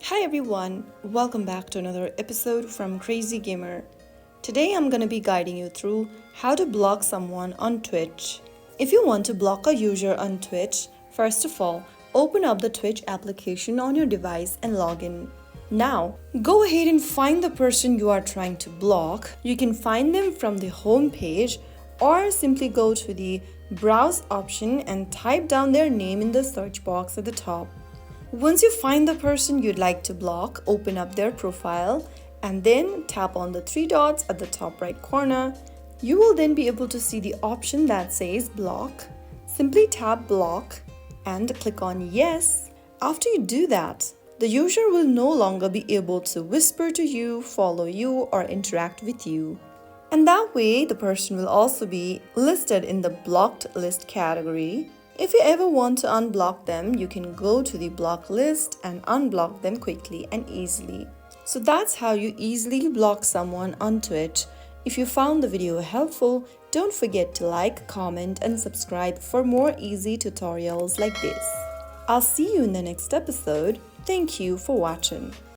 Hi everyone, welcome back to another episode from Crazy Gamer. Today I'm going to be guiding you through how to block someone on Twitch. If you want to block a user on Twitch, first of all, open up the Twitch application on your device and log in. Now, go ahead and find the person you are trying to block. You can find them from the home page or simply go to the browse option and type down their name in the search box at the top. Once you find the person you'd like to block, open up their profile and then tap on the three dots at the top right corner. You will then be able to see the option that says block. Simply tap block and click on yes. After you do that, the user will no longer be able to whisper to you, follow you, or interact with you. And that way, the person will also be listed in the blocked list category. If you ever want to unblock them, you can go to the block list and unblock them quickly and easily. So that's how you easily block someone on Twitch. If you found the video helpful, don't forget to like, comment, and subscribe for more easy tutorials like this. I'll see you in the next episode. Thank you for watching.